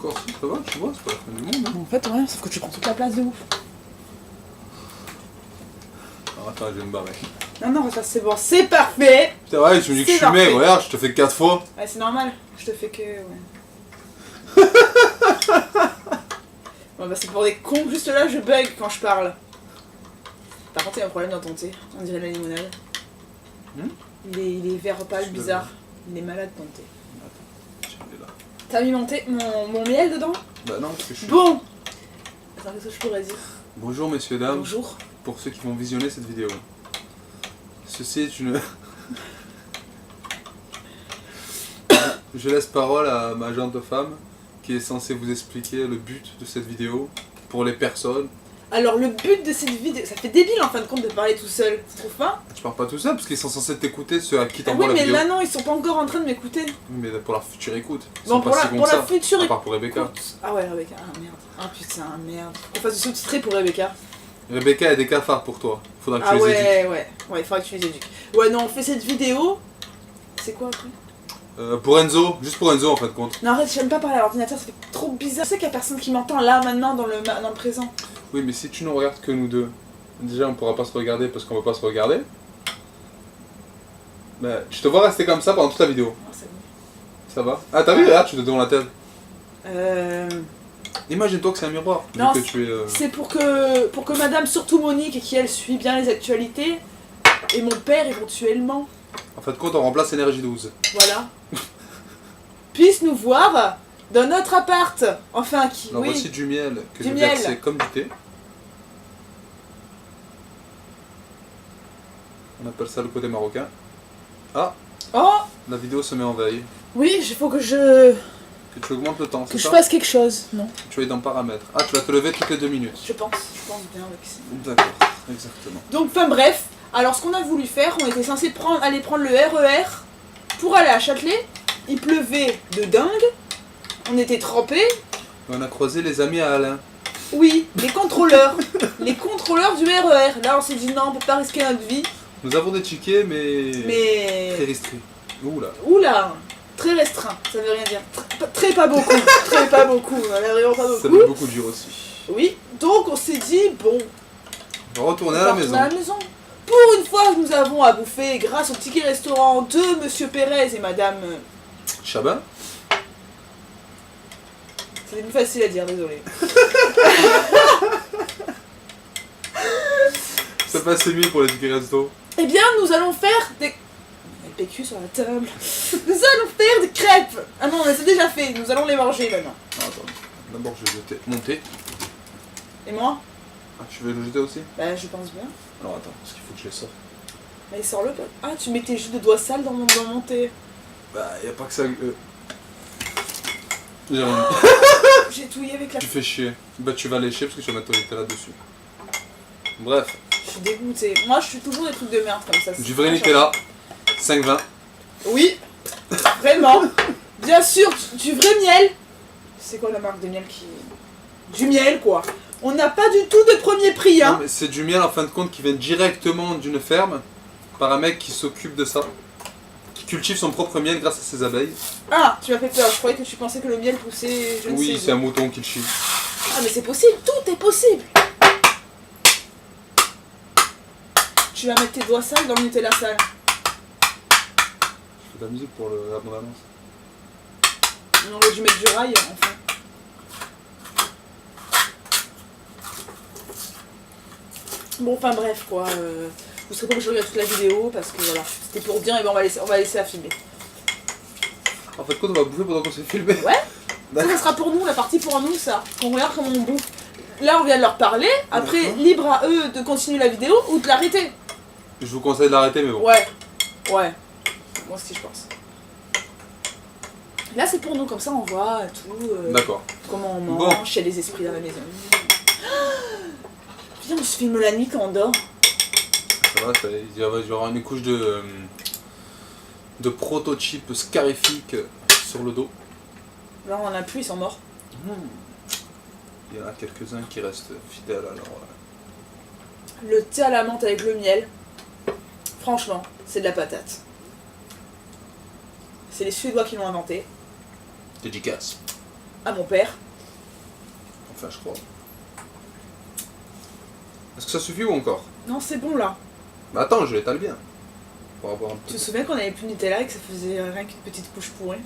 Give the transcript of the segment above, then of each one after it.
Encore si, ça va, tu vois, c'est pas la fin du monde. Hein. En fait, ouais, sauf que tu prends toute la place de ouf. Alors attends, je vais me barrer. Non, ça c'est bon, c'est parfait. Putain, ouais, tu me dis que je suis maigre, regarde, je te fais 4 fois. Ouais, c'est normal, je te fais que... Ouais. Bon bah c'est pour des cons, juste là je bug quand je parle. Par contre il y a un problème dans ton thé, on dirait la limonade. Il est vert pâle, bizarre. Il est malade ton thé. Attends, tiens, il est là. T'as mis mon miel dedans? Bah non, parce que je suis... Bon. Attends, qu'est-ce que je pourrais dire? Bonjour messieurs, dames. Bonjour. Pour ceux qui vont visionner cette vidéo. Ceci est une... Je laisse parole à ma gentille femme qui est censée vous expliquer le but de cette vidéo pour les personnes. Alors le but de cette vidéo, ça fait débile en fin de compte de parler tout seul, tu trouves pas? Tu parles pas tout seul parce qu'ils sont censés t'écouter, ceux à qui Ah t'envoie oui la mais vidéo. là non, ils sont pas encore en train de m'écouter. Oui, mais pour leur future écoute. Ils Bon sont pour pas la, si bons pour que la ça. future À part pour Rebecca. écoute. Ah ouais Rebecca, ah merde. Ah putain merde. On fasse du sous-trait pour Rebecca. Rebecca a des cafards pour toi. Faudra que tu Ah les éduques. ouais, il faudra que tu les éduques. Ouais non, on fait cette vidéo. C'est quoi après? Pour Enzo, juste pour Enzo en fin de compte. Non arrête, j'aime pas parler à l'ordinateur, ça fait trop bizarre. Je sais qu'il y a personne qui m'entend là maintenant dans le présent. Oui, mais si tu ne regardes que nous deux, déjà on pourra pas se regarder parce qu'on veut pas se regarder. Bah, je te vois rester comme ça pendant toute la vidéo. Ah, c'est bon. Ça va? Ah, t'as vu, regarde, tu te devant la tête. Euh... Imagine-toi que c'est un miroir. vu Non, que tu es, c'est pour que madame, surtout Monique, qui elle suit bien les actualités, et mon père éventuellement, En fin de compte, on remplace énergie 12. voilà, puisse nous voir dans notre appart. Enfin, qui, Alors oui. voici du miel que Du j'ai miel. versé comme du thé. On appelle ça le côté marocain. Ah, Oh, la vidéo se met en veille. oui, il faut que je Que tu augmentes le temps, c'est ça? fasse quelque chose. Non, Tu es dans paramètres. Ah, tu vas te lever toutes les 2 minutes. je pense bien avec ça. D'accord, exactement. Donc, enfin bref, alors ce qu'on a voulu faire, on était censé aller prendre le RER pour aller à Châtelet. Il pleuvait de dingue, on était trempés. On a croisé les amis à Alain. Oui, les contrôleurs du RER. Là, on s'est dit non, on peut pas risquer notre vie. Nous avons des tickets, mais très Mais restricts. Oula. oula, très restreint, ça veut rien dire. Très pas beaucoup, très pas beaucoup, vraiment pas Ça beaucoup. fait beaucoup dur aussi. Oui, donc on s'est dit bon, On va retourner on à va la retourner maison. à la maison. Pour une fois, nous avons à bouffer grâce au ticket restaurant de Monsieur Pérez et Madame. Chabin. C'était plus facile à dire, désolé. Ça passe mieux pour les tickets resto. Eh bien, nous allons faire des. PQ sur la table. Nous allons faire des crêpes. Ah non, mais c'est déjà fait. Nous allons les manger maintenant. Ah, attends. D'abord, je vais jeter mon thé. Et moi? Ah, tu veux le jeter aussi? Bah, je pense bien. Alors attends, parce qu'il faut que je les sorte. Mais sors-le pas. Ah, tu mets tes jus de doigts sales dans mon thé. Bah, y a pas que ça. J'ai rien. J'ai touillé avec la. Tu fais chier. Bah, tu vas lécher parce que tu vas mettre ton Nutella dessus. Bref. Je suis dégoûtée. Moi, je suis toujours des trucs de merde comme ça. Du vrai Nutella. 5,20. Oui, vraiment. Bien sûr, du vrai miel. C'est quoi la marque de miel qui. Du miel, quoi. On n'a pas du tout de premier prix, Non, hein. mais c'est du miel en fin de compte qui vient directement d'une ferme par un mec qui s'occupe de ça. Qui cultive son propre miel grâce à ses abeilles. Ah, tu m'as fait peur. Je croyais que tu pensais que le miel poussait. Je ne Oui, sais c'est où. un mouton qui le chie. Ah, mais c'est possible. Tout est possible. Tu vas mettre tes doigts sales dans le Nutella sale. Je fais de la musique pour la bande-annonce. On aurait dû mettre du rail, enfin. Bon, enfin bref, quoi. Vous serez pas obligé de regarder toute la vidéo parce que voilà, c'était pour dire, et ben on va laisser la filmer. En fait, quoi, on va bouffer pendant qu'on s'est filmé. Ouais. Ça sera pour nous, la partie pour nous, ça. Qu'on regarde comment on bouffe. Là, on vient de leur parler. Après, D'accord. libre à eux de continuer la vidéo ou de l'arrêter. Je vous conseille de l'arrêter, mais bon. Ouais. Ouais. Moi aussi, je pense. Là, c'est pour nous, comme ça, on voit tout. D'accord. Comment on Bon. mange, chez les esprits dans la maison. Viens, on se filme la nuit quand on dort. Ça va, il va y avoir une couche de prototype scarifique sur le dos. Là, on en a plus, ils sont morts. Il y en a quelques-uns qui restent fidèles à leur... Le thé à la menthe avec le miel, franchement, c'est de la patate. C'est les Suédois qui l'ont inventé. dédicace. À mon père. Enfin, je crois. Est-ce que ça suffit ou encore? Non, c'est bon là. Mais attends, je l'étale bien. Pour avoir un Tu peu. te souviens qu'on avait plus de Nutella et que ça faisait rien qu'une petite couche pourrie?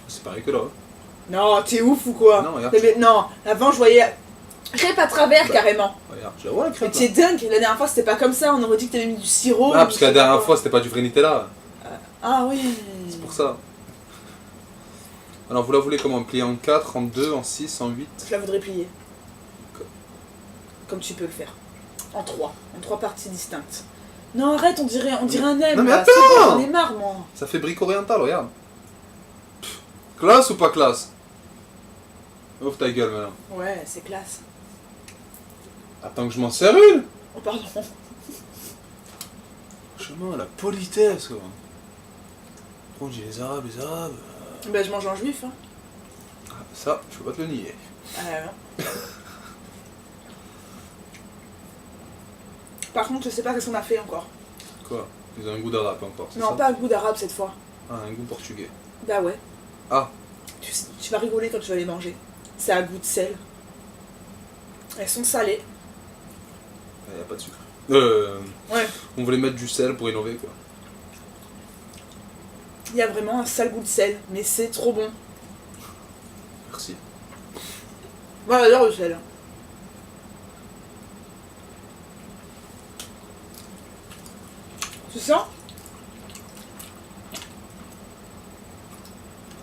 C'est pareil que là. Hein. Non, t'es ouf ou quoi? Non, regarde. Non, avant je voyais. Crêpe à travers Bah. carrément. Regarde, je la vois la Mais crêpe. t'es dingue, la dernière fois c'était pas comme ça, on aurait dit que t'avais mis du sirop. Ah, ou parce je que la sais pas dernière quoi. fois, c'était pas du vrai Nutella. Ah oui. C'est pour ça. Alors, vous la voulez comment? Plier en 4, en 2, en 6, en 8? Je la voudrais plier. D'accord. Comme tu peux le faire. En 3. En 3 parties distinctes. Non, arrête, on dirait un M. Non, mais là. attends. C'est bon, j'en ai marre, moi. Ça fait brique orientale, regarde. Pff, classe ou pas classe? Ouvre ta gueule maintenant. Ouais, c'est classe. Attends que je m'en sers une. Oh, pardon. Franchement, la politesse, quoi. On dit les Arabes, les Arabes. Bah, je mange en juif, hein. Ah, ça, je peux pas te le nier. Non. Par contre, je sais pas qu'est-ce qu'on a fait encore. Quoi? Ils ont un goût d'arabe encore, c'est Non, ça? pas un goût d'arabe cette fois. Ah, un goût portugais. Bah ouais. Ah. Tu vas rigoler quand tu vas les manger. C'est à goût de sel. Elles sont salées. Il n'y a pas de sucre. Ouais. On voulait mettre du sel pour innover, quoi. Il y a vraiment un sale goût de sel, mais c'est trop bon. Merci. Moi j'adore le sel. Tu sens?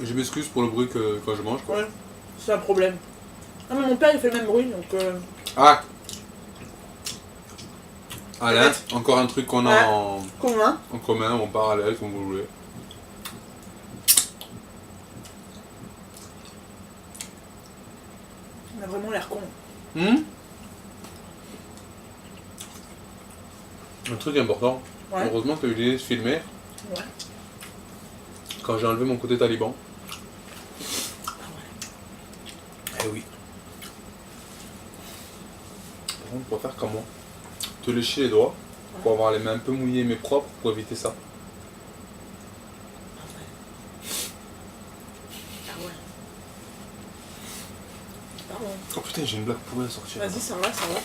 Je m'excuse pour le bruit que quand je mange, quoi. Ouais. C'est un problème. Non mais mon père il fait le même bruit donc... Ah. Alain, encore un truc qu'on a Ouais. en Comment? commun, en parallèle, comme vous voulez. On a vraiment l'air con. Un truc important. Ouais. Heureusement que tu as eu l'idée de filmer Ouais. quand j'ai enlevé mon côté taliban. Eh oui. Par contre, pour faire comme moi, te lécher les doigts pour avoir les mains un peu mouillées mais propres pour éviter ça. Ah ouais. Pardon. Oh putain, j'ai une blague pourrie à sortir. Vas-y, ça va, ça va.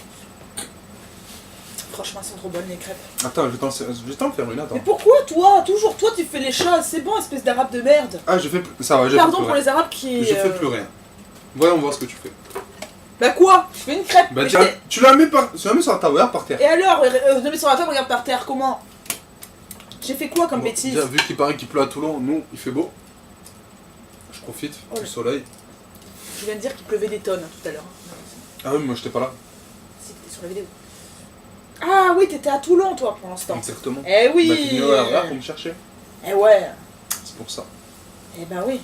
Franchement, elles sont trop bonnes les crêpes. Attends, je vais t'en faire une, attends. Mais pourquoi toi? Toujours toi tu fais les choses. C'est bon, espèce d'arabe de merde. Ah, je fais ça va, j'ai fait Pardon plus pour rien. les arabes qui... Je fais plus rien. Voyons voir ce que tu fais. Bah quoi? Je fais une crêpe. Bah Mais tiens, tu la mets sur la table, regarde par terre. Et alors, je le mets sur la table, regarde par terre, comment? J'ai fait quoi comme Bon, bêtise? déjà, vu qu'il paraît qu'il pleut à Toulon, nous, il fait beau. Je profite Oh du là. soleil. Je viens de dire qu'il pleuvait des tonnes tout à l'heure. Ah oui, moi j'étais pas là. Si, t'étais sur la vidéo. Ah oui, t'étais à Toulon toi pour l'instant. Exactement. Eh Bah, t'es oui. venu à l'heure pour me chercher. Eh ouais. C'est pour ça. Eh ben oui.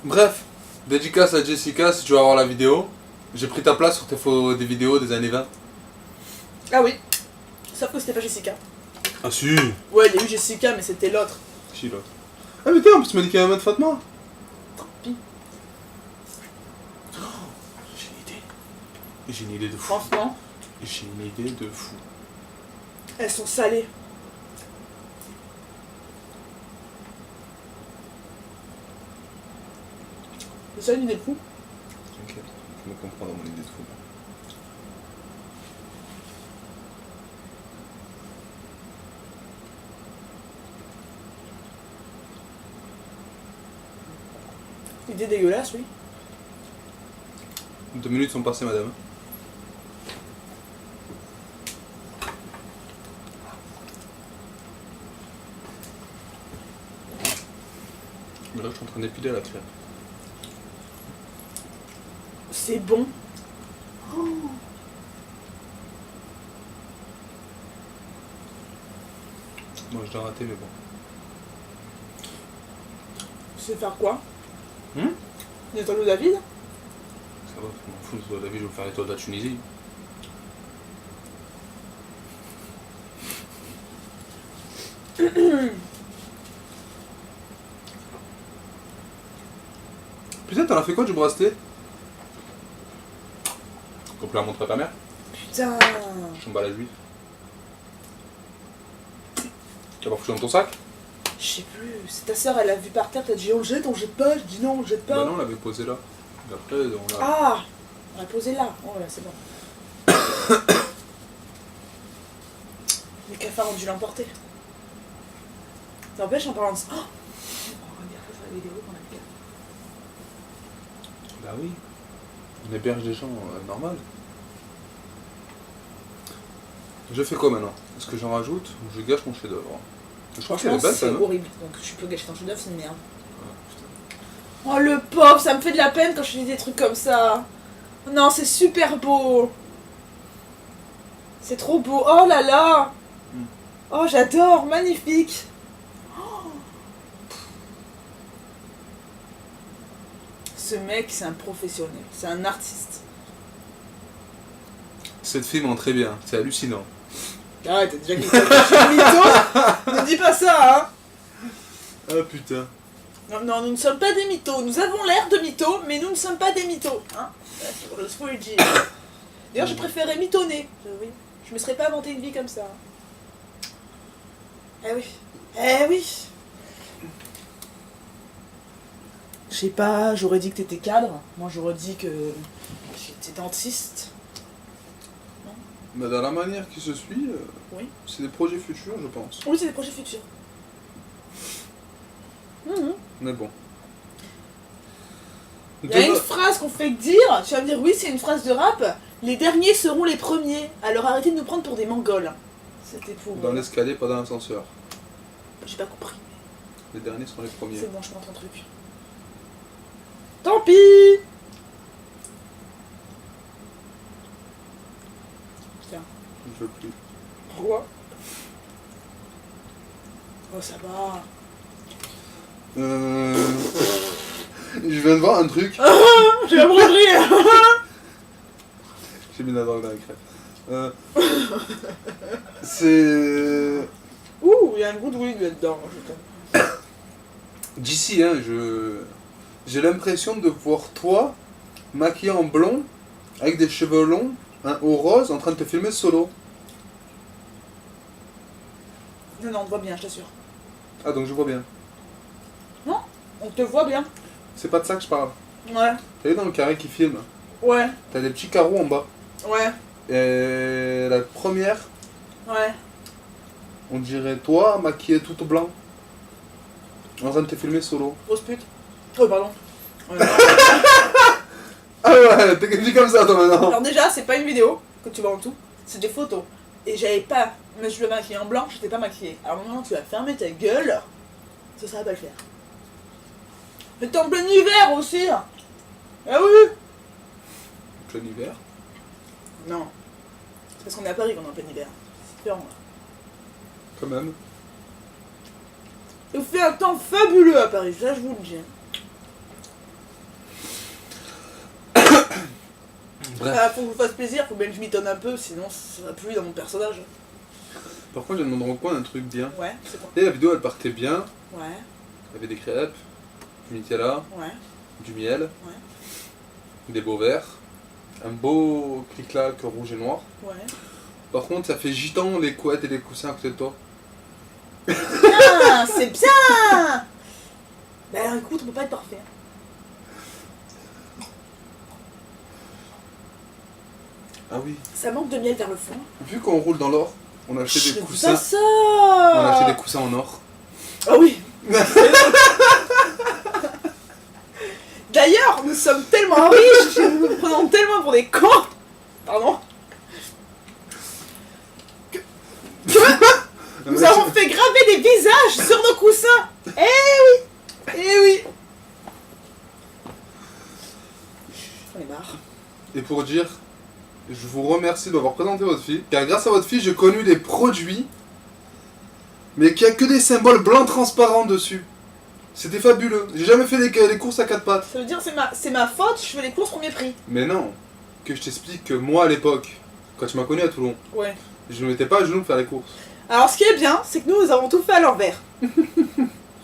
Bref, dédicace à Jessica si tu vas voir la vidéo. J'ai pris ta place sur des vidéos des années 20. Ah oui. Sauf que c'était pas Jessica. Ah si. Ouais, il y a eu Jessica, mais c'était l'autre. Si, l'autre. Ah mais tiens, en plus tu m'as dit qu'il y avait un mode Fatma. Tant pis. J'ai une idée. J'ai une idée de fou. Franchement, J'ai une idée de fou. elles sont salées. C'est ça une idée de fou? T'inquiète, je me comprends dans mon idée de fou. Idée dégueulasse, oui. 2 minutes sont passées, madame. Mais là, je suis en train d'épiler la crêpe. C'est bon. Moi, je l'ai raté, mais bon. Tu sais faire quoi? Hum? Une étoile de David? Ça va, je m'en fous, de David, je vais vous faire l'étoile de la Tunisie. Putain, t'en as fait quoi du bracelet? Qu'on peut la montrer à ta mère? Putain. Chambal à juif. Tu vas pas foutu dans ton sac? Je sais plus. C'est ta soeur, elle l'a vu par terre, t'as dit on le jette pas? Je dis non, on le jette pas. Bah non, on l'avait posé là. Et après, on a... Ah, on l'a posé là. Oh là, c'est bon. Les cafards ont dû l'emporter. Ça empêche en parlant de ça. Oh, on va dire ça sur la vidéo qu'on a fait. Bah oui. On héberge des gens normal. Je fais quoi maintenant? Est-ce que j'en rajoute ou je gâche mon chef-d'œuvre? Je crois qu'elle est belle, c'est ça, non? horrible. Donc je peux gâcher ton chef-d'œuvre, c'est une merde. Oh le pauvre, ça me fait de la peine quand je fais des trucs comme ça. Non, c'est super beau. C'est trop beau. Oh là là. Oh, j'adore, magnifique. Oh. Ce mec, c'est un professionnel, c'est un artiste. Cette fille ment très bien, c'est hallucinant. Arrête, t'as déjà dit que je suis un mytho. Ne dis pas ça, hein. Ah putain. Non, non, nous ne sommes pas des mythos. Nous avons l'air de mythos, mais nous ne sommes pas des mythos. Hein, je faut le dire. D'ailleurs, je préférais mythonner. Oui. Je me serais pas inventé une vie comme ça. Eh oui. Eh oui. Je sais pas, j'aurais dit que t'étais cadre. Moi, j'aurais dit que j'étais dentiste. Mais dans la manière qui se suit, Oui. c'est des projets futurs, je pense. Oui, c'est des projets futurs. Mais bon. Il y a une phrase qu'on fait dire, tu vas me dire oui, c'est une phrase de rap. Les derniers seront les premiers. Alors arrêtez de nous prendre pour des Mongols. C'était pour. Dans l'escalier, pas dans l'ascenseur. J'ai pas compris. Les derniers sont les premiers. C'est bon, je m'entends un truc. Tant pis. Tiens. Je veux plus. Pourquoi? Oh, ça va. Je viens de voir un truc. J'ai la broderie. J'ai mis la drogue dans la crêpe. C'est... Ouh, il y a un goût de weed là-dedans. D'ici, hein, j'ai l'impression de voir toi, maquillé en blond, avec des cheveux longs, un haut rose, en train de te filmer solo. Non, non, on te voit bien, je t'assure. Ah, donc je vois bien. Non, on te voit bien. C'est pas de ça que je parle. Ouais. T'as vu dans le carré qui filme, Ouais. t'as des petits carreaux en bas. Ouais. Et la première, Ouais. on dirait toi, maquillé tout au blanc, en train de te filmer solo. Grosse pute. Oh, pardon. Ouais, Ah ouais, t'es dit comme ça toi maintenant. alors déjà, c'est pas une vidéo que tu vois en tout, c'est des photos. Et j'avais pas me je me maquiller en blanc, j'étais pas maquillée. Alors maintenant, tu vas fermer ta gueule, ça va pas le faire. Mais t'es en plein hiver aussi. Ah oui. Plein hiver. Non. C'est parce qu'on est à Paris qu'on est en plein hiver. C'est différent. Quand même. Il fait un temps fabuleux à Paris, ça je vous le dis. Bref. Ah, faut que je vous fasse plaisir, faut bien que je m'y tonne un peu, sinon ça va plus dans mon personnage. Par contre, je viens de me rendre compte d'un truc bien. Ouais, c'est bon. Et la vidéo elle partait bien, Ouais, il y avait des crêpes, du Nutella, ouais, du miel, ouais, des beaux verres, un beau clic-clac rouge et noir. ouais. Par contre, ça fait gitan les couettes et les coussins à côté de toi. Bien, c'est bien. Bah alors écoute, on peut pas être parfait. Ah oui. Ça manque de miel vers le fond. Vu qu'on roule dans l'or, on a acheté des coussins. Ça On a acheté des coussins en or. Ah oui. D'ailleurs, nous sommes tellement riches, nous nous prenons tellement pour des cons. Pardon. Nous avons fait graver des visages sur nos coussins. Eh oui. Eh oui. J'en ai marre. Et pour dire, je vous remercie d'avoir présenté votre fille, car grâce à votre fille, j'ai connu des produits, mais qu'il n'y a que des symboles blancs transparents dessus. C'était fabuleux. J'ai jamais fait des courses à 4 pattes. Ça veut dire c'est ma faute, je fais les courses premier prix. Mais non, que je t'explique que moi à l'époque, quand tu m'as connu à Toulon, Ouais. je ne mettais pas à genoux pour faire les courses. Alors ce qui est bien, c'est que nous avons tout fait à l'envers.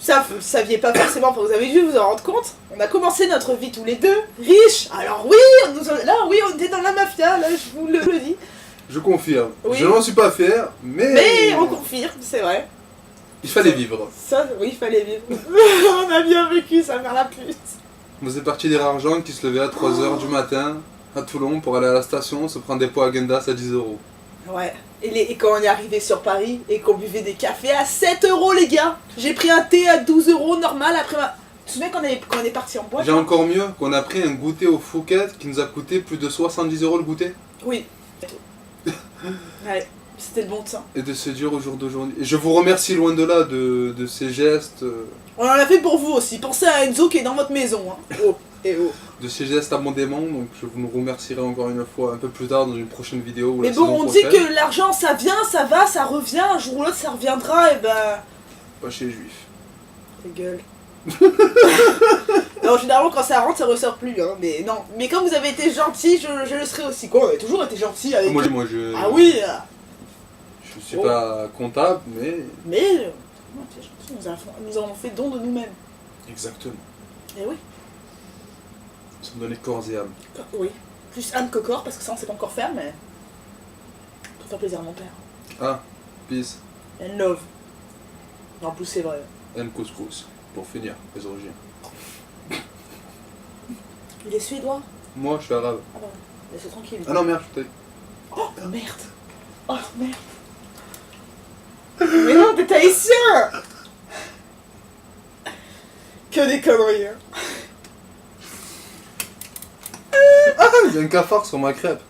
Ça, vous le saviez pas forcément, vous avez dû vous en rendre compte. On a commencé notre vie tous les deux, riches. Alors oui, on était dans la mafia, là je vous le dis. Je confirme. Oui. Je n'en suis pas fier, Mais on confirme, c'est vrai. il fallait vivre. Ça, oui, il fallait vivre. On a bien vécu, ça faire la pute. On faisait partie des rares gens qui se levaient à 3h du matin à Toulon pour aller à la station, se prendre des pots à Gendas à 10 €. Ouais. Et quand on est arrivé sur Paris et qu'on buvait des cafés à 7 € les gars. J'ai pris un thé à 12 € normal après ma... Tu te souviens quand on est parti en boîte? J'ai encore mieux qu'on a pris un goûter au Fouquet qui nous a coûté plus de 70 € le goûter. Oui. Ouais, c'était le bon temps. Et de se dire au jour d'aujourd'hui. Et je vous remercie loin de là de ces gestes. On en a fait pour vous aussi. Pensez à Enzo qui est dans votre maison. Hein. Oh, et oh. De ces gestes abondamment, donc je vous remercierai encore une fois un peu plus tard dans une prochaine vidéo. Ou Mais la bon, saison on dit prochaine. que l'argent ça vient, ça va, ça revient, un jour ou l'autre ça reviendra, et ben. Pas chez les juifs. Ta gueule. Non, généralement quand ça rentre, ça ressort plus, hein. Mais non. Mais comme vous avez été gentil, je le serai aussi. Quoi, on a toujours été gentil avec. Moi, je. Ah oui. Je suis pas comptable, mais. Mais. Non, t'es gentil, nous avons fait don de nous-mêmes. Exactement. Et oui. Ça me donnait corps et âme. Oui. Plus âme que corps, parce que ça on sait pas encore faire, mais. Pour faire plaisir à mon père. Ah, peace. And love. En plus, c'est vrai. And couscous. Pour finir, les origines. Il est suédois. Moi, je suis arabe. Ah bah, laisse-le tranquille. Ah non, merde, je t'ai. Oh merde. Oh merde. Mais non, t'es haïtien. Que des conneries, hein. Ah, il y a un cafard sur ma crêpe.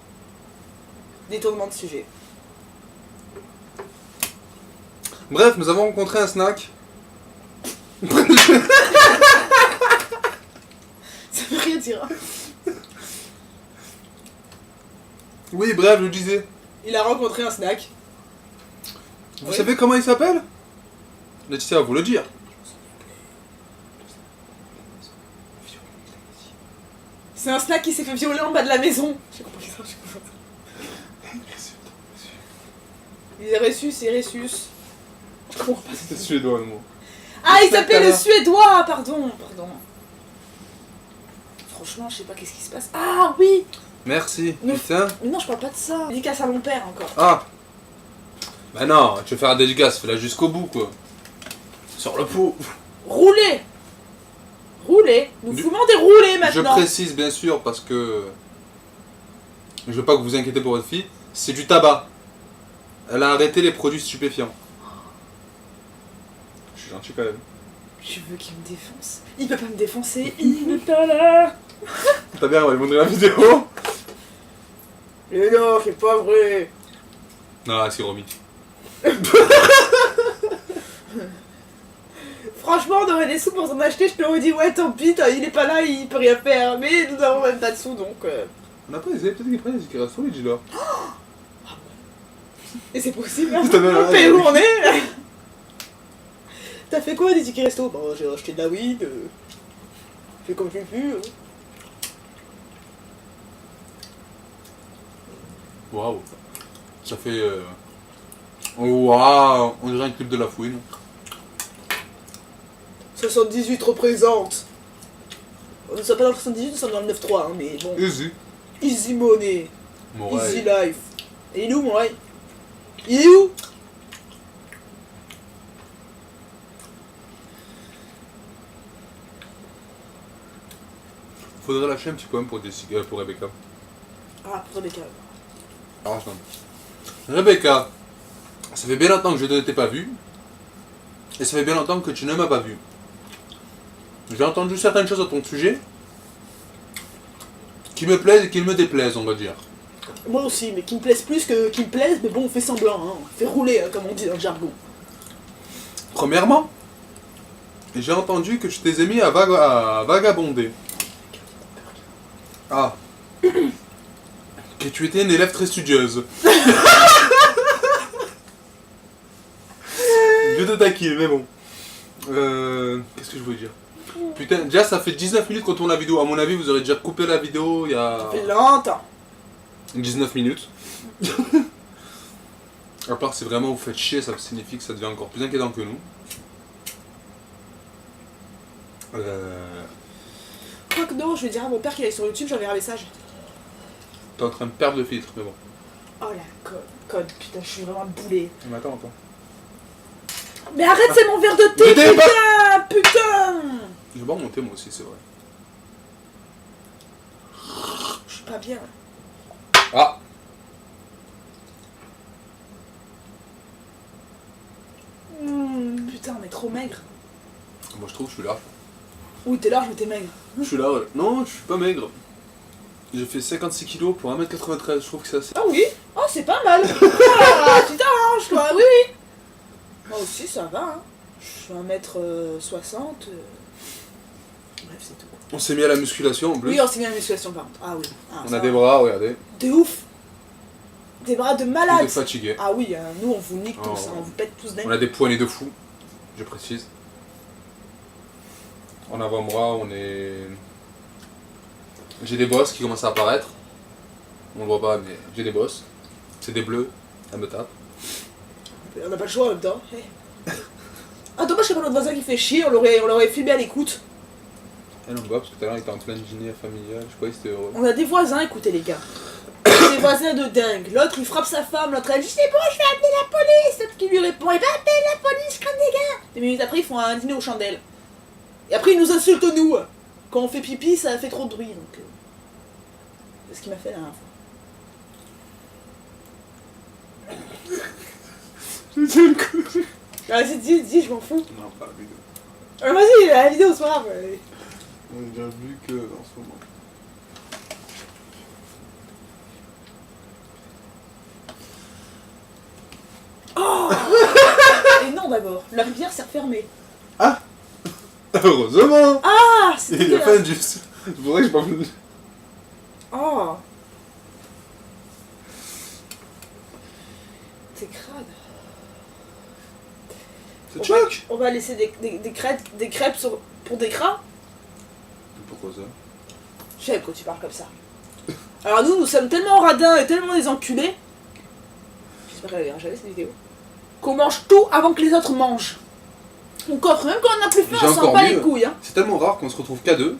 Détournement de sujet. Bref, nous avons rencontré un snack. Ça veut rien dire. Hein. Oui, bref, je disais. Il a rencontré un snack. Vous Oui. savez comment il s'appelle? Laetitia va vous le dire. C'est un snack qui s'est fait violer en bas de la maison. J'ai compris ça, j'ai compris ça. Il est Ressus, c'est Ressus. Je comprends pas. C'est suédois le mot. Ah, il snack, s'appelle le alors. suédois, pardon. Franchement, je sais pas qu'est-ce qui se passe. Ah oui. Merci. Mais- Putain. Mais non, je parle pas de ça. Dédicace à mon père encore. Ah. Bah non, tu veux faire un dédicace, fais-la jusqu'au bout quoi. Sur le pot. Roulez. Roulez. Nous Du- fumons des roulés Je maintenant. précise bien sûr parce que je veux pas que vous vous inquiétez pour votre fille, c'est du tabac. Elle a arrêté les produits stupéfiants. Je suis gentil quand même. Je veux qu'il me défonce. Il peut pas me défoncer. Il n'est pas là. Ta mère va lui montrer la vidéo. Mais non, c'est pas vrai. Non, c'est remis. Franchement, on aurait des sous pour s'en acheter. Je te l'aurais dit, ouais, tant pis, il est pas là, il peut rien faire. Mais nous avons même pas de sous donc. On n'a pas essayé, peut-être qu'ils prennent des tickets resto les dealers. Et c'est possible, hein. Putain, mais On ouais, paye où oui. on est. T'as fait quoi des tickets resto? Bon, j'ai acheté de la weed. Fais comme tu le veux. Waouh. Ça fait. Waouh, on dirait un clip de la fouine. 78 représente. On ne soit pas dans le 78, nous sommes dans le 9-3, hein, mais bon. Easy. Easy money. Mon Easy rêve. life. Et il est où mon rail? Il est où? Faudrait lâcher un petit poème pour, pour Rebecca. Ah, pour des câbles. Alors, attends. Rebecca, ça fait bien longtemps que je ne t'ai pas vu. Et ça fait bien longtemps que tu ne m'as pas vu. J'ai entendu certaines choses à ton sujet qui me plaisent et qui me déplaisent, on va dire. Moi aussi, mais qui me plaisent plus que qui me plaisent, mais bon, on fait semblant, hein. On fait rouler, hein, comme on dit dans le jargon. Premièrement, j'ai entendu que tu t'es mis à, à vagabonder. Ah. Que tu étais une élève très studieuse. Je te taquine, mais bon. Qu'est-ce que je voulais dire? Putain, déjà ça fait 19 minutes qu'on tourne la vidéo. À mon avis, vous aurez déjà coupé la vidéo il y a Ça fait longtemps. 19 minutes. À part si vraiment vous faites chier, ça signifie que ça devient encore plus inquiétant que nous. Quoi que non, je vais dire à mon père qu'il est sur YouTube, j'enverrai un message. T'es en train de perdre le filtre, mais bon. Oh la code, putain, je suis vraiment boulée. Mais attends. Mais arrête, c'est mon verre de thé, Mais t'avais putain, putain. Je vais pas remonter moi aussi, c'est vrai. suis pas bien. Ah. Putain, on est trop maigre. Moi je trouve que je suis là. Ouh, t'es large mais t'es maigre. Je suis là, ouais. Non, je suis pas maigre. J'ai fait 56 kilos pour 1m93, je trouve que c'est assez. Ah oui. Oh, c'est pas mal. Ah, tu t'arranges, toi. Oui, oui. Moi aussi, ça va. Hein. Je suis 1m60. Bref, c'est tout. On s'est mis à la musculation en plus. Oui, on s'est mis à la musculation par contre. Ah oui. Ah, On ça a va. des bras, regardez. De ouf. Des bras de On malade. est fatigués. Ah oui, nous on vous nique tous, Oh. hein, on vous pète tous d'un. On a des poignets de fou, je précise. En avant-bras, on est. J'ai des bosses qui commencent à apparaître. On le voit pas, mais j'ai des bosses. C'est des bleus, ça me tape. On n'a pas le choix en même temps. Hey. Ah, dommage qu'il n'y a pas notre voisin qui fait chier, on l'aurait filmé à l'écoute. Elle on le voit parce que tout à l'heure il était en plein dîner familial, je crois qu'il était heureux. On a des voisins, écoutez les gars. Des voisins de dingue. L'autre il frappe sa femme, l'autre elle dit c'est bon, je vais appeler la police. L'autre qui lui répond eh ben appelle la police comme des gars. 2 minutes après ils font un dîner aux chandelles. Et après ils nous insultent nous. Quand on fait pipi ça fait trop de bruit donc. C'est ce qu'il m'a fait la dernière fois. Ah, vas-y, dis, je m'en fous. Non, pas la vidéo. Ah, vas-y, la vidéo c'est pas grave. Allez. On a déjà vu que en ce moment. Oh. Et non d'abord, la rivière s'est refermée. Heureusement. Ah, c'est Il a dégueulasse. pas de juste. C'est pour ça que j'ai pas voulu. Oh. C'est crade. C'est choc. On va laisser des crêpes pour des cras. Pourquoi ça? J'aime quand tu parles comme ça. Alors nous sommes tellement radins et tellement des enculés. J'espère qu'elle verra jamais cette vidéo. Qu'on mange tout avant que les autres mangent. On coffre, même quand on n'a plus faim, J'ai on sent encore pas mieux. les couilles. Hein. C'est tellement rare qu'on se retrouve qu'à deux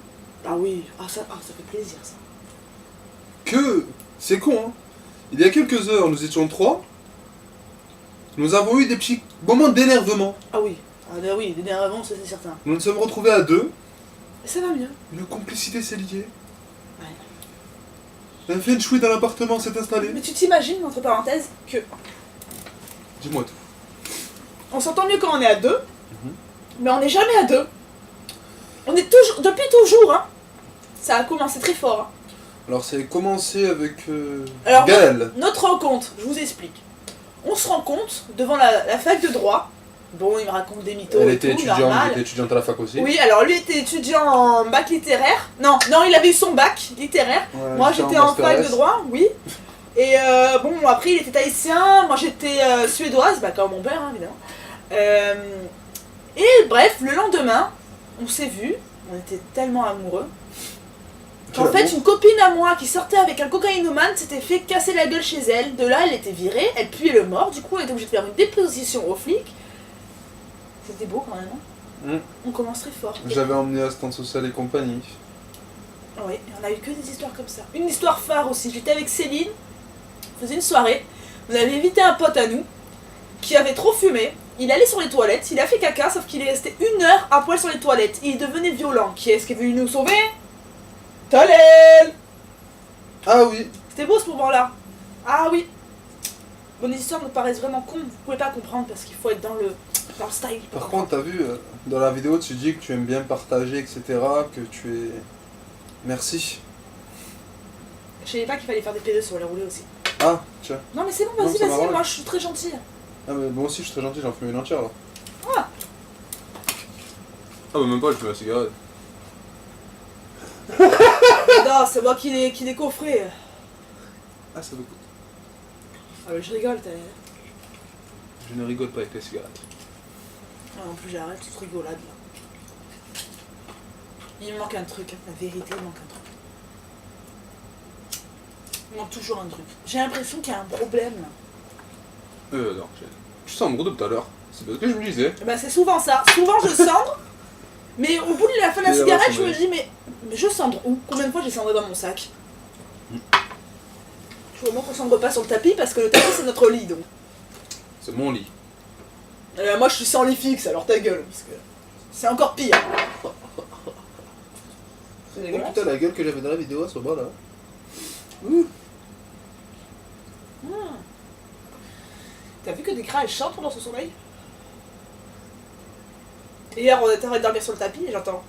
Ah oui, ça fait plaisir ça. que c'est con, hein. Il y a quelques heures, nous étions trois. Nous avons eu des petits moments d'énervement. Ah oui, oui, d'énervement, ça c'est certain. Nous nous sommes retrouvés à deux. Et ça va mieux. Une complicité s'est liée. Ouais. Un feng shui dans l'appartement s'est installé. Mais tu t'imagines, entre parenthèses, que Dis-moi tout. on s'entend mieux quand on est à deux, mais on n'est jamais à deux. On est toujours, depuis toujours, hein. Ça a commencé très fort. Hein. Alors, ça a commencé avec Alors, Gaël. Notre rencontre, je vous explique. On se rencontre devant la fac de droit. Bon, il me raconte des mythos Elle et était tout, étudiante, normal. j'étais étudiante à la fac aussi. Oui, alors lui était étudiant en bac littéraire. Non, il avait eu son bac littéraire. Ouais, Moi, j'étais en master fac S. de droit, oui. Et bon, après, il était haïtien. Moi, j'étais suédoise, bah, comme mon père, hein, évidemment. Et bref, le lendemain, on s'est vus. On était tellement amoureux. En fait, une copine à moi qui sortait avec un cocaïnomane s'était fait casser la gueule chez elle. De là, elle était virée, elle puait le mort. Du coup, on était obligé de faire une déposition aux flics. C'était beau quand même. Hein. On commence très fort. J'avais emmené Assistante Sociale et compagnie. Oui, on a eu que des histoires comme ça. Une histoire phare aussi. J'étais avec Céline, on faisait une soirée. On avait invité un pote à nous qui avait trop fumé. Il allait sur les toilettes, il a fait caca, sauf qu'il est resté 1 heure à poil sur les toilettes. Il devenait violent. Qui est-ce qui est venu nous sauver? Tolène. Ah oui. C'était beau ce moment-là. Ah oui. Bon, les histoires me paraissent vraiment cons. Vous pouvez pas comprendre parce qu'il faut être dans le style. Par contre, t'as vu, dans la vidéo, tu dis que tu aimes bien partager, etc. Que tu es... Merci. Je savais pas qu'il fallait faire des PD sur les roulés aussi. Ah, tiens. Non mais c'est bon, Non, vas-y, ça vas-y, m'arrange. moi je suis très gentille. Ah, mais moi aussi, je suis très gentil, j'en fume une entière, là. Ah. Ah, bah même pas, je fume la cigarette. Non, c'est moi qui l'ai coffré. Ah, ça veut... Ah mais je rigole, t'as... Je ne rigole pas avec les cigarettes. Ah, en plus j'arrête toute rigolade là. Il me manque un truc, hein. La vérité, il manque un truc. Il manque toujours un truc. J'ai l'impression qu'il y a un problème là. Non, je sens mon gros tout à l'heure. C'est parce que je me disais. Bah c'est souvent ça. Souvent je cendre, mais au bout de la fin de la Et cigarette, alors, je me dis mais je cendre où? Combien de fois j'ai cendré dans mon sac? Je veux au moins qu'on cendre pas sur le tapis parce que le tapis c'est notre lit donc. C'est mon lit. Moi je suis sans lit fixe alors ta gueule parce que c'est encore pire. C'est dégueulasse. Putain, la gueule que j'avais dans la vidéo à ce moment-là. Ouh. Hmm. T'as vu que des cras elles chantent pendant son sommeil? Hier on était en train de dormir sur le tapis et j'entends.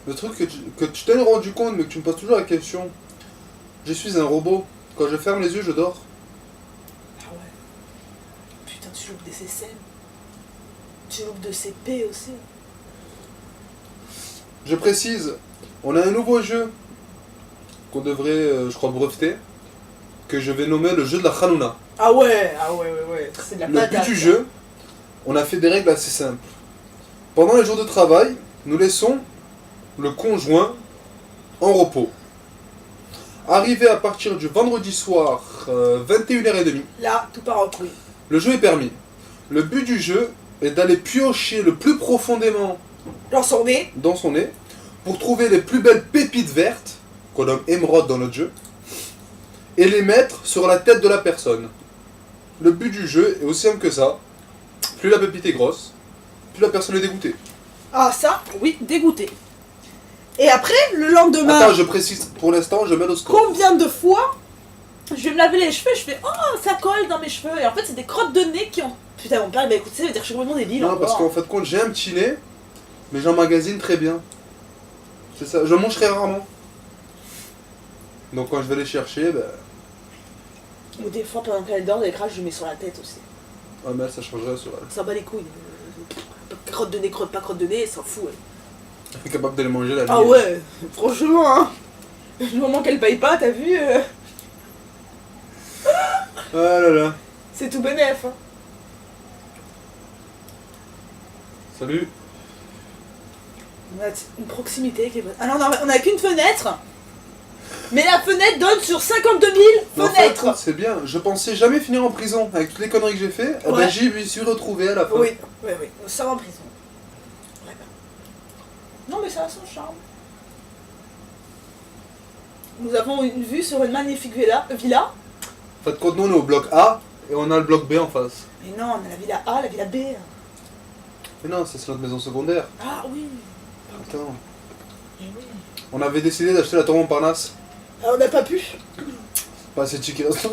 Le truc que tu t'es rendu compte, mais que tu me poses toujours la question. Je suis un robot. Quand je ferme les yeux, je dors. Ah ouais. Putain, tu loupes des CSM. Tu loupes de CP aussi. Je précise, on a un nouveau jeu qu'on devrait, je crois, breveter, que je vais nommer le jeu de la Hanouna. Ah ouais, c'est de la Le patate. but du jeu, on a fait des règles assez simples. Pendant les jours de travail, nous laissons le conjoint en repos. Arrivé à partir du vendredi soir, 21h30, Là, tout part en couille. le jeu est permis. Le but du jeu est d'aller piocher le plus profondément Dans son nez. dans son nez pour trouver les plus belles pépites vertes, qu'on nomme émeraude dans notre jeu, et les mettre sur la tête de la personne. Le but du jeu est aussi simple que ça. Plus la pépite est grosse, plus la personne est dégoûtée. Ah ça, oui, dégoûté. Et après, le lendemain, Attends, je précise, pour l'instant, je mets le score. combien de fois je vais me laver les cheveux, je fais oh ça colle dans mes cheveux. Et en fait c'est des crottes de nez qui ont. Putain mon père il m'a écouté, ça veut dire que je suis complètement débile. Non, parce encore. qu'en fait, compte, j'ai un petit nez, mais j'emmagasine très bien. C'est ça, je mange très rarement. Donc quand je vais les chercher, ben. Ou des fois pendant qu'elle dort, des craches je lui mets sur la tête aussi. Ah, mais ça changerait sur elle. Ça bat les couilles. Crotte de nez, crotte pas crotte de nez, elle s'en fout. Elle est capable de les manger la nuit. Ah ouais, franchement hein. Du moment qu'elle paye pas, t'as vu Ah là là. c'est tout bénef. Hein. Salut. On a une proximité qui est bonne. Ah non, non, on a qu'une fenêtre. Mais la fenêtre donne sur 52 000 Mais en fait, fenêtres. c'est bien. Je pensais jamais finir en prison avec toutes les conneries que j'ai fait. Eh ben, Ouais. j'y me suis retrouvé à la fin. Oui, oui, oui. On sort en prison. Ouais, bah. Non, mais ça a son charme. Nous avons une vue sur une magnifique villa. En fait, quand nous on est au bloc A et on a le bloc B en face. Mais non, on a la villa A, la villa B. Mais non, ça c'est notre maison secondaire. Ah oui. Attends. Eh oui. On avait décidé d'acheter la tour Montparnasse. Ah, on n'a pas pu. Pas assez de tickets resto.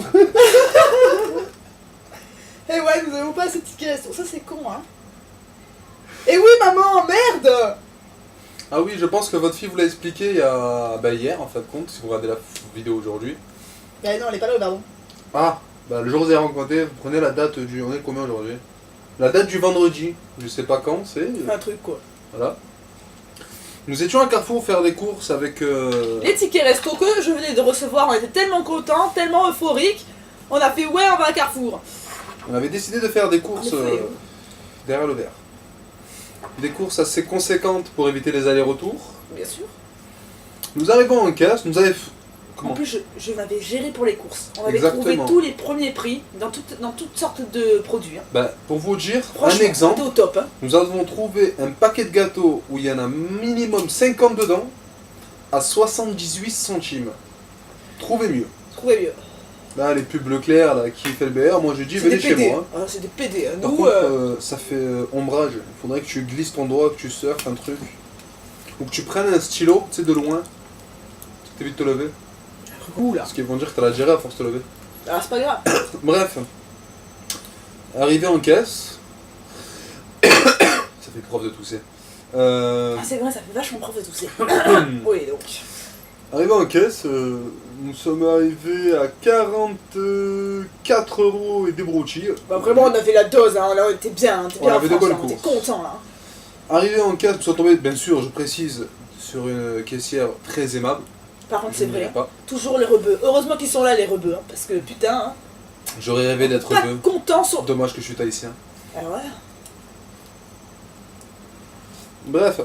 Eh ouais, nous avons pas assez de tickets resto. Ça, c'est con, hein. Eh oui, maman, merde. Ah oui, je pense que votre fille vous l'a expliqué il y a... bah, hier en fait compte, si vous regardez la vidéo aujourd'hui. Bah non, elle est pas là, pardon. Ah, bah le jour où vous avez rencontré, vous prenez la date du... On est combien aujourd'hui? La date du vendredi, je sais pas quand c'est. Un truc, quoi. Voilà. Nous étions à Carrefour faire des courses avec... Les tickets resto que je venais de recevoir, on était tellement contents, tellement euphoriques. On a fait ouais, on va à Carrefour. On avait décidé de faire des courses En effet. derrière le verre. Des courses assez conséquentes pour éviter les allers-retours. Bien sûr. Nous arrivons en caisse, nous avons... En Comment? plus, je m'avais géré pour les courses. On avait Exactement. trouvé tous les premiers prix dans toutes sortes de produits. Hein. Bah, pour vous dire, un Franchement, exemple, c'était au top. Hein. nous avons trouvé un paquet de gâteaux où il y en a minimum 50 dedans à 78 centimes. Trouvez mieux. Trouvez mieux. Là, les pubs Leclerc là, qui fait le BR, moi je dis C'est des venez chez PD. moi. hein. Ah, c'est des PD. Hein. Par Nous, contre, ça fait ombrage. Il faudrait que tu glisses ton doigt, que tu surfes un truc. Ou que tu prennes un stylo, tu sais, de loin. T'évites de te lever. ouh là. Parce qu'ils vont dire que t'as la gérée à force de te lever. Ah, c'est pas grave. Bref. Arrivé en caisse. Ça fait prof de tousser. Ah, c'est vrai, ça fait vachement prof de tousser. Oui, donc. Arrivé en caisse, nous sommes arrivés à 44 € et des broutilles. Bah, vraiment, on avait la dose. Hein. Là, on était bien. On était On bien en avait de France, bonnes hein. On était courses. contents là. Arrivé en caisse, nous sommes tombés, bien sûr, je précise, sur une caissière très aimable. Par contre, Je c'est ne vrai. dirai Hein. pas. Toujours les rebeux. Heureusement qu'ils sont là, les rebeux. Hein, parce que putain. Hein. J'aurais rêvé d'être Pas rebeu. contents sur. Dommage que je suis tahitien. Ah ouais. Bref.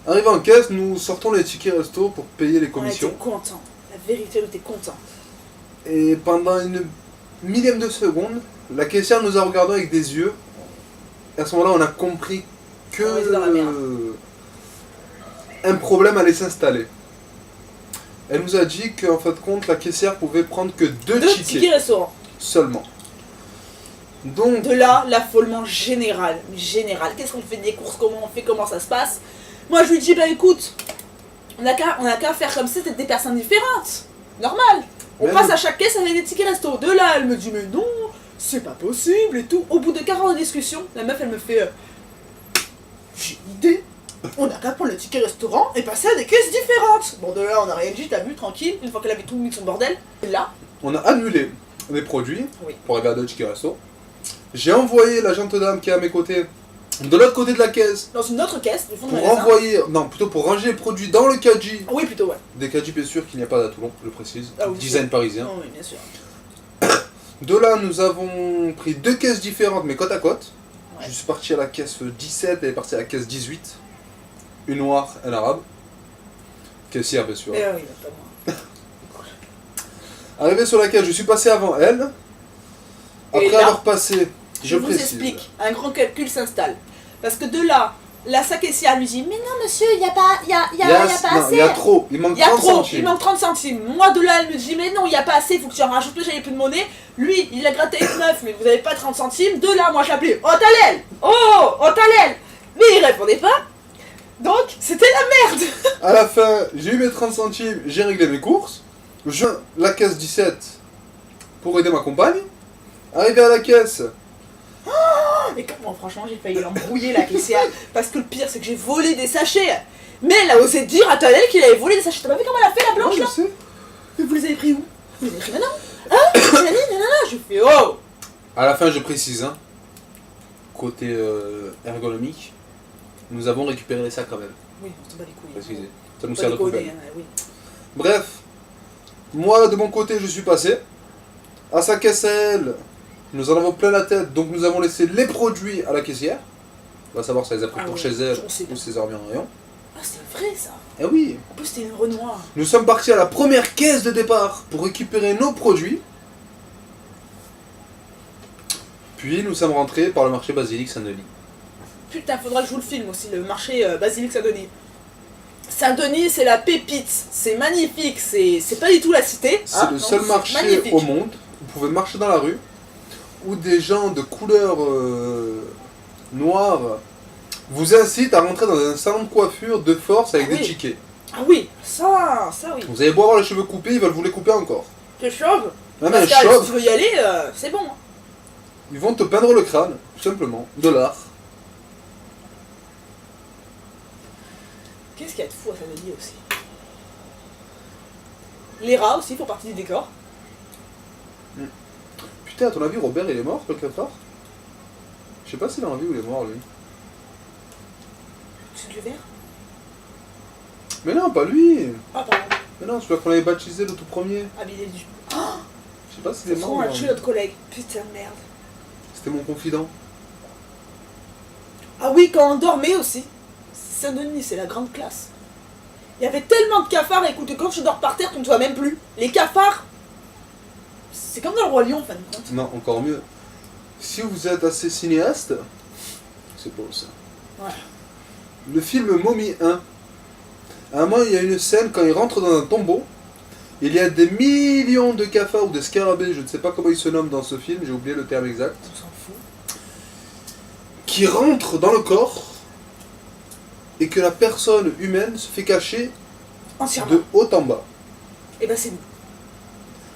Arrivé en caisse, nous sortons les tickets resto pour payer les On commissions. était contents. La vérité, on était contents. Et pendant une millième de seconde, la caissière nous a regardés avec des yeux. Et à ce moment-là, on a compris que On était dans la merde. un problème allait s'installer. Elle nous a dit qu'en fait de compte, la caissière pouvait prendre que deux Deux tickets tickets restaurant. seulement. Donc, De là, l'affolement général. Général. Qu'est-ce qu'on fait des courses? Comment on fait? Comment ça se passe? Moi, je lui dis, bah écoute, on a qu'à faire comme ça, c'est des personnes différentes. Normal. On Mais passe non. à chaque caisse avec des tickets resto. De là, elle me dit, mais non, c'est pas possible et tout. Au bout de 40 discussions, la meuf, elle me fait, j'ai une idée. On a qu'à prendre le ticket restaurant et passer à des caisses différentes. Bon, de là, on a rien dit, t'as vu, tranquille. Une fois qu'elle avait tout mis de son bordel. Et là, on a annulé les produits Oui. pour regarder le ticket resto. J'ai envoyé la gente dame qui est à mes côtés, de l'autre côté de la caisse, dans une autre caisse du fond du pour magasin. envoyer, non, plutôt pour ranger les produits dans le caddie. Oui, plutôt, ouais. Des caddies, bien sûr, qu'il n'y a pas à Toulon, je le précise. Ah oui, Design parisien. Oh, oui, bien sûr. De là, nous avons pris 2 caisses différentes, mais côte à côte. Ouais. Je suis parti à la caisse 17, elle est partie à la caisse 18. Une noire, un arabe. Caissière, bien sûr. Eh oui, pas moi. Arrivé sur la caisse, je suis passé avant elle. Après Et là, avoir passé, Je vous précise. explique, un grand calcul s'installe. Parce que de là, la sa caissière lui dit, mais non monsieur, il n'y a pas, y a pas non, assez. il y a trop, il manque Il y a 30 trop, centimes. il manque 30 centimes. Moi de là, elle me dit, mais non, il n'y a pas assez, il faut que tu en rajoutes plus, j'avais plus de monnaie. Lui, il a gratté une meuf, mais vous n'avez pas 30 centimes. De là, moi j'appelais, oh Talel, oh Talel. Mais il répondait pas. Donc, c'était la merde. À la fin, j'ai eu mes 30 centimes, j'ai réglé mes courses. Je la caisse 17 pour aider ma compagne. Arrivé à la caisse, Et moi, franchement, j'ai failli l'embrouiller la caissière. Parce que le pire, c'est que j'ai volé des sachets. Mais elle a osé dire à Talel qu'il avait volé des sachets. T'as pas vu comment elle a fait la non, blanche je là? sais. Mais vous les avez pris où? Vous les avez pris maintenant? Hein? Nanana, je fais oh! À la fin, je précise, hein, côté ergonomique, nous avons récupéré les sacs quand même. Oui, on se bat les couilles. Précisez. Ça nous Pas sert de déconner, poubelle. hein, oui. Bref, moi de mon côté, je suis passé. À sa caisse à elle, nous en avons plein la tête, donc nous avons laissé les produits à la caissière. On va savoir si elle les a pris Ah pour ouais, chez elle j'en sais ou pas. si c'est remis en rayon. Ah, c'est vrai ça. Eh oui, En plus, c'était une Renoir. nous sommes partis à la première caisse de départ pour récupérer nos produits. Puis nous sommes rentrés par le marché Basilique Saint-Denis. Putain, faudra que je vous le filme aussi, le marché Basilique Saint-Denis. Saint-Denis, c'est la pépite. C'est magnifique. C'est pas du tout la cité. C'est hein, le non, seul c'est marché magnifique. au monde où vous pouvez marcher dans la rue, où des gens de couleur noire vous incitent à rentrer dans un salon de coiffure de force avec Ah des oui. tickets. Ah oui, ça oui. Vous allez beau avoir les cheveux coupés, ils veulent vous les couper encore. T'es chauve? Non mais Pascal, si chauve, tu veux y aller, c'est bon. ils vont te peindre le crâne, tout simplement. De l'art. Qu'est-ce qu'il y a de fou à Saint-Denis aussi? Les rats aussi font partie du décor. Putain, à ton avis, Robert il est mort quelque part? Je sais pas s'il est en vie ou il est mort lui. C'est du verre? Mais non, pas lui. Ah pardon. Mais non, celui qu'on avait baptisé le tout premier. Ah mais il est du... Je sais pas s'il est C'est mort. trop, on ou a non. tué notre collègue. Putain de merde. C'était mon confident. Ah oui, quand on dormait aussi. Saint-Denis, c'est la grande classe. Il y avait tellement de cafards, écoute, quand tu dors par terre, tu ne te vois même plus. Les cafards, c'est comme dans le Roi Lion, en fin de compte. Non, encore mieux. Si vous êtes assez cinéaste, c'est beau ça. Ouais. Le film Mommy 1. À un moment, il y a une scène quand il rentre dans un tombeau. Il y a des millions de cafards ou de scarabées, je ne sais pas comment ils se nomment dans ce film, j'ai oublié le terme exact, On s'en fout. qui rentrent dans le corps et que la personne humaine se fait cacher Entièrement. de haut en bas. Et ben c'est nous.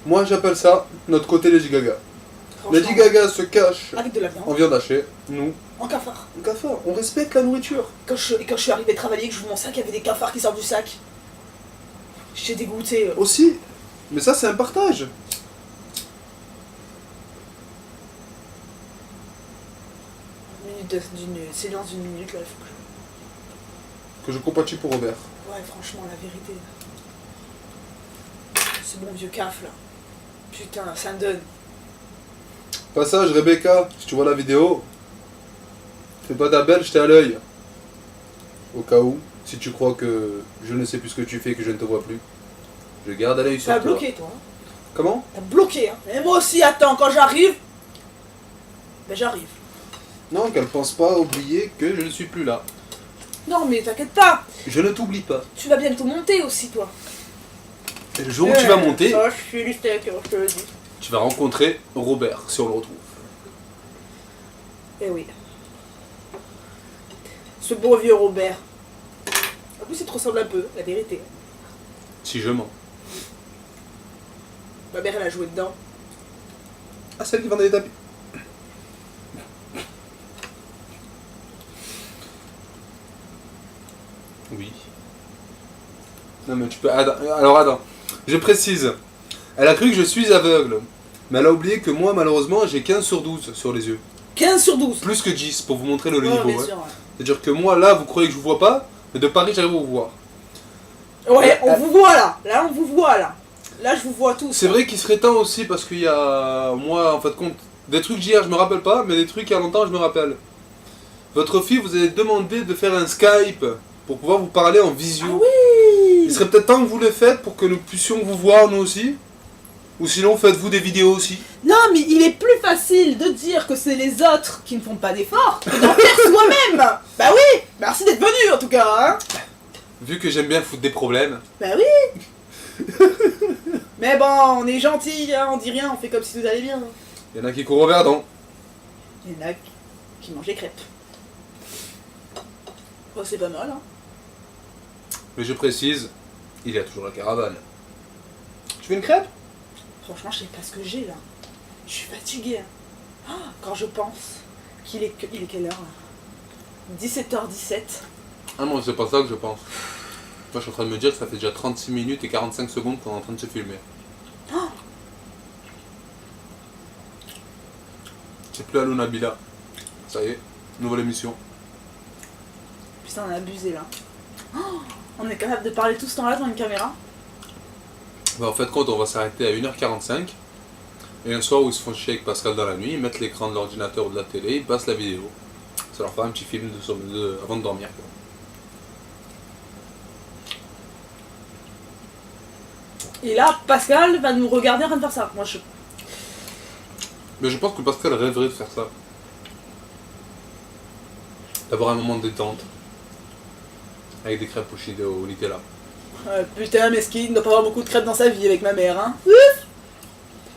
Moi j'appelle ça notre côté Lady Gaga. Franchement. Lady Gaga se cache Avec de la viande. en viande hachée, nous, En cafard. en cafard, on respecte la nourriture. Quand je suis arrivé travailler, que je ouvre mon sac, il y avait des cafards qui sortent du sac. J'étais dégoûté. Aussi, mais ça c'est un partage. D'une séance d'une minute là, il faut Que je compatis pour Robert. que... Ouais, franchement, la vérité. Ce bon vieux caf là. Putain, ça me donne. Passage, Rebecca, si tu vois la vidéo, fais pas ta belle, j'étais à l'œil. Au cas où, si tu crois que je ne sais plus ce que tu fais et que je ne te vois plus, je garde à l'œil sur T'as toi. bloqué toi. Hein. Comment? T'as bloqué. Hein. Et moi aussi, attends, quand j'arrive. Ben j'arrive. Non, qu'elle pense pas oublier que je ne suis plus là. Non mais t'inquiète pas. Je ne t'oublie pas. Tu vas bientôt monter aussi toi. Et le jour où tu vas monter, Oh, je suis steak, je te le dis. tu vas rencontrer Robert, si on le retrouve. Eh oui. Ce beau vieux Robert. En plus, il te ressemble un peu, la vérité. Si je mens. Ma mère, elle a joué dedans. Ah, celle qui vendait les tapis. Oui. Non mais tu peux... Alors attends, je précise. Elle a cru que je suis aveugle. Mais elle a oublié que moi, malheureusement, j'ai 15 sur 12 sur les yeux. 15 sur 12. Plus que 10, pour vous montrer le Ouais, niveau. bien Ouais. sûr, ouais. C'est-à-dire que moi, là, vous croyez que je vous vois pas, mais de Paris, j'arrive à vous voir. Ouais, on vous voit là. Là, on vous voit là. Là, je vous vois tous. C'est vrai qu'il serait temps aussi, parce qu'il y a... Moi, en fait, compte, des trucs d'hier, je me rappelle pas, mais des trucs il y a longtemps, je me rappelle. Votre fille vous avez demandé de faire un Skype pour pouvoir vous parler en visio. Ah oui. Il serait peut-être temps que vous le faites pour que nous puissions vous voir, nous aussi. Ou sinon, faites-vous des vidéos aussi. Non, mais il est plus facile de dire que c'est les autres qui ne font pas d'efforts que d'en faire soi-même. Bah oui. Merci d'être venu en tout cas. Hein. Vu que j'aime bien foutre des problèmes. Bah oui. Mais bon, on est gentil, hein, on dit rien, on fait comme si tout allait bien. Il y en a qui courent au verdon. Il y en a qui mangent des crêpes. Oh, c'est pas mal, hein. Mais je précise, il y a toujours la caravane. Tu veux une crêpe? Franchement, je sais pas ce que j'ai là. Je suis fatiguée. Hein. Ah, quand je pense il est quelle heure là? 17h17. Ah non, c'est pas ça que je pense. Moi, je suis en train de me dire que ça fait déjà 36 minutes et 45 secondes qu'on est en train de se filmer. Oh. C'est plus Allo Nabila. Ça y est, nouvelle émission. Putain, on a abusé là. Oh, on est capable de parler tout ce temps là devant une caméra. Bah, en fait, compte, on va s'arrêter à 1h45. Et un soir où ils se font chier avec Pascal dans la nuit, ils mettent l'écran de l'ordinateur ou de la télé, ils passent la vidéo. Ça leur fera un petit film avant de dormir. Quoi. Et là, Pascal va nous regarder en train de faire ça. Moi, je... Mais je pense que Pascal rêverait de faire ça. D'avoir un moment de détente. Avec des crêpes au Nutella. Putain, mesquine, il ne doit pas avoir beaucoup de crêpes dans sa vie avec ma mère, hein. Ouf.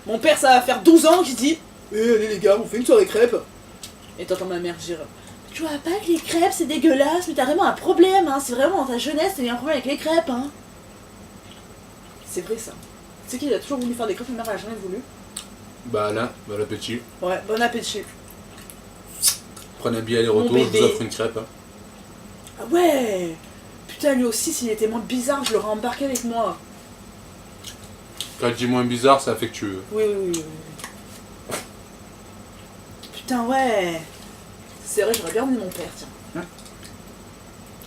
Mon père, ça va faire 12 ans qu'il dit allez les gars, on fait une soirée crêpes. Et t'entends ma mère dire tu vois pas que les crêpes c'est dégueulasse, mais t'as vraiment un problème, hein. C'est vraiment dans ta jeunesse, t'as eu un problème avec les crêpes, hein. C'est vrai ça. Tu sais qu'il a toujours voulu faire des crêpes, ma mère elle a jamais voulu. Bah Alain, bon appétit. Ouais, bon appétit. Prenez un billet aller-retour, Mon je bébé. vous offre une crêpe. Hein. Ah ouais. Putain, lui aussi, s'il était moins bizarre, je l'aurais embarqué avec moi. Quand je dis moins bizarre, c'est affectueux. Oui, oui, oui, oui. Putain, ouais. C'est vrai, j'aurais bien emmené mon père, tiens.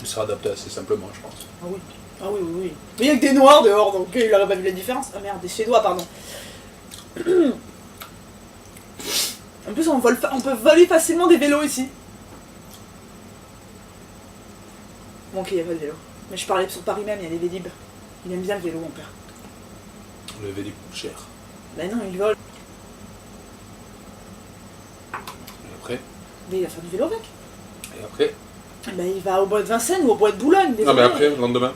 Il sera adapté assez simplement, je pense. Ah oui. Ah oui, oui, oui. Mais il y a que des noirs dehors, donc il aurait pas vu la différence. Ah merde, des Suédois, pardon. En plus, on peut voler facilement des vélos ici. Bon, ok, il n'y a pas de vélo. Mais je parlais sur Paris même, il y a des Vélib. Il aime bien le vélo, mon père. Le vélo coûte cher. Bah non, il vole. Et après Mais il va faire du vélo avec. Et après Bah il va au bois de Vincennes ou au bois de Boulogne. Ah désolé. mais après, le lendemain,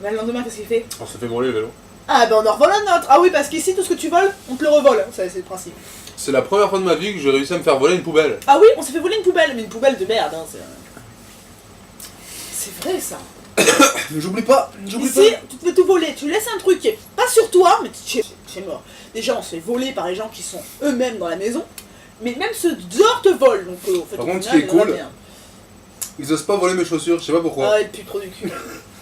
Bah le lendemain, qu'est-ce qu'il fait? on se fait voler le vélo. Ah bah on en revole un autre. Ah oui, parce qu'ici, tout ce que tu voles, on te le revole. Ça, c'est le principe. C'est la première fois de ma vie que j'ai réussi à me faire voler une poubelle. Ah oui, on s'est fait voler une poubelle, mais une poubelle de merde. Hein, c'est vrai ça. J'oublie pas, Ici, tu te fais tout voler. Tu laisses un truc qui est pas sur toi, mais tu es mort. Déjà, on se fait voler par les gens qui sont eux-mêmes dans la maison. Mais même ceux dehors te volent. Donc, en fait, Par au contre, ce final, qui est cool, il y en a bien. ils osent pas voler mes chaussures, je sais pas pourquoi. Ah, elle pue trop du cul.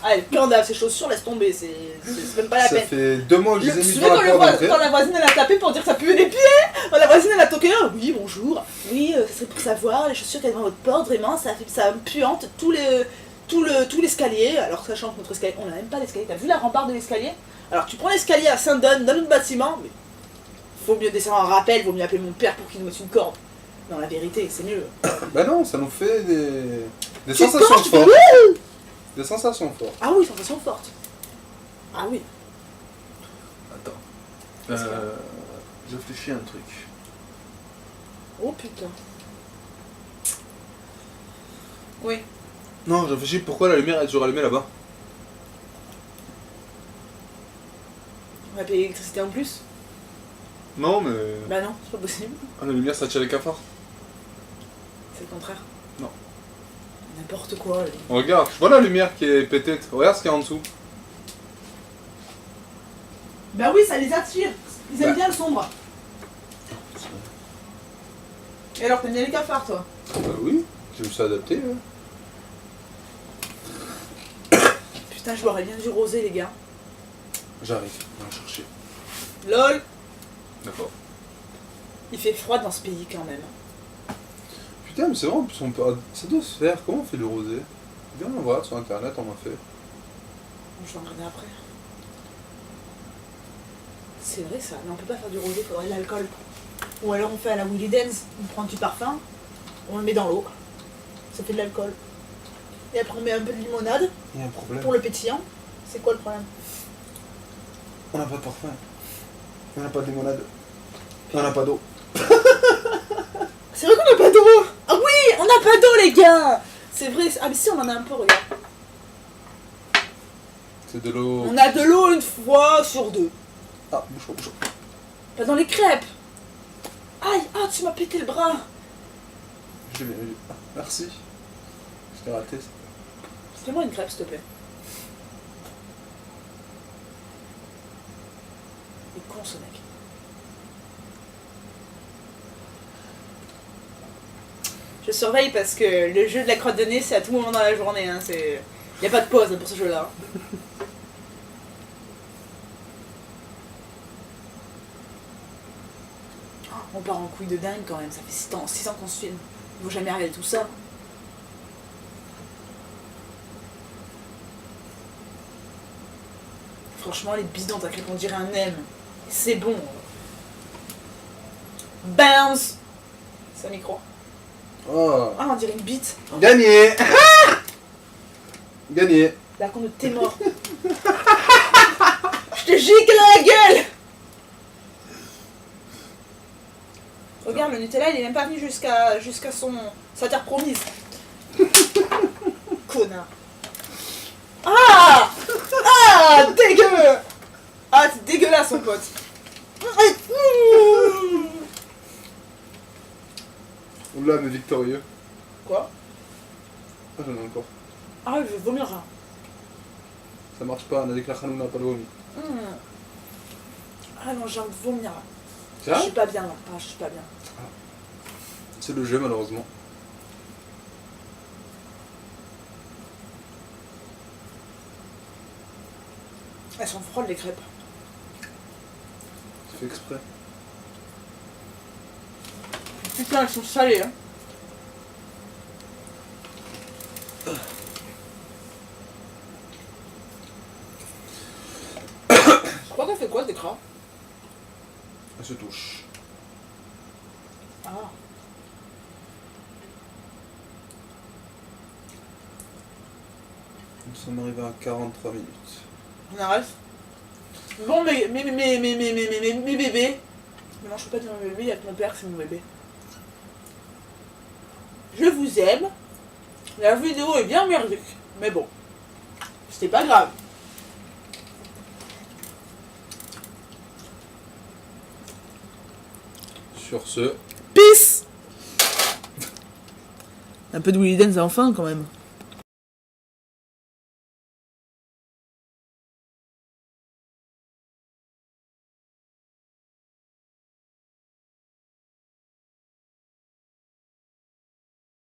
Ah, elle candave ses chaussures, laisse tomber. C'est même pas la Ça peine. fait 2 mois que je les ai Tu mis te dans souviens la porte d'entrée. quand la voisine elle a tapé pour dire que ça puait les pieds? La voisine elle a toqué, oui bonjour, oui ça serait pour savoir, les chaussures qu'il y a devant votre porte, vraiment ça puante tout l'escalier, alors sachant que notre escalier, on n'a même pas d'escalier, t'as vu la rambarde de l'escalier? Alors tu prends l'escalier à Saint-Denis, dans notre bâtiment, mais faut mieux descendre en rappel, vaut mieux appeler mon père pour qu'il nous mette une corde. Non la vérité, c'est mieux. Bah non, ça nous fait des Tu sensations penses, tu fais fortes. wouh. Des sensations fortes. Ah oui, sensation forte. Ah oui. Attends. Qu'est-ce qu'il y a Je réfléchis à un truc. Oh putain. Oui. Non, je réfléchis pourquoi la lumière est toujours allumée là-bas. On va payer l'électricité en plus? Non, mais. Bah non, c'est pas possible. Ah, la lumière ça attire les cafards. le contraire. Non. N'importe quoi. Lui. Regarde, je vois la lumière qui est pétée. Regarde ce qu'il y a en dessous. Bah oui, ça les attire. Ils aiment Bah. bien le sombre. Et alors, t'aimes bien les cafards, toi? Bah oui, je me suis adapté. Ouais. Putain, je l'aurais bien du rosé, les gars. J'arrive, on va chercher. LOL. D'accord. Il fait froid dans ce pays, quand même. Putain, mais c'est vrai, en plus, ça doit se faire. Comment on fait le rosé? Viens, on va sur internet, on m'a fait. Je vais en regarder après. C'est vrai, ça. Mais on peut pas faire du rosé, il faudrait de l'alcool. Ou alors on fait à la Willy Dance, on prend du parfum, on le met dans l'eau. Ça fait de l'alcool. Et après on met un peu de limonade Il y a un problème. pour le pétillant. C'est quoi le problème? On n'a pas de parfum. On n'a pas de limonade. On n'a pas d'eau. C'est vrai qu'on n'a pas d'eau. Ah oui, on n'a pas d'eau, les gars. C'est vrai. Ah mais si, on en a un peu, regarde. C'est de l'eau. On a de l'eau une fois sur deux. Ah, bouchon, bouchon. Pas dans les crêpes. Aïe, ah tu m'as pété le bras. Je l'ai bien vu. Ah, merci. Je t'ai raté. Fais-moi une crêpe, s'il te plaît. Il est con, ce mec. Je surveille parce que le jeu de la crotte de nez, c'est à tout moment dans la journée. Hein. Il n'y a pas de pause pour ce jeu-là. On part en couille de dingue quand même. Ça fait 6 ans qu'on se filme. Il ne faut jamais arriver tout ça. Franchement, les bidons, t'as cru qu'on dirait un M. C'est bon. Bounce. Ça micro. Oh. Ah, on dirait une bite. Gagné. Gagné. Là, qu'on t'es mort. Je te gicle dans la gueule. Regarde, le Nutella, il est même pas venu jusqu'à sa terre promise. Connard. Ah. Ah, dégueu. Ah, c'est dégueulasse, son pote. Oula, mais victorieux. Quoi? Ah, j'en ai encore. Ah, je vais vomir. Ça marche pas, on a dit que la Khanouna n'a pas le vomi. Ah non, j'ai envie de vomir. C'est Je vrai? suis pas bien là. Ah, je suis pas bien. C'est le jeu, malheureusement. Elles sont froides, les crêpes. C'est fait exprès. Putain, elles sont salées, hein. Je crois qu'elle fait quoi, ce décra? Elle se touche. Ah. Nous sommes arrivés à 43 minutes. On arrête. Bon, mes bébés. Mais non, je peux pas dire mes bébés, il y a que mon père qui c'est mon bébé. Je vous aime. La vidéo est bien merdique. Mais bon. C'était pas grave. Sur ce... Peace. Un peu de Willy Dance enfin quand même.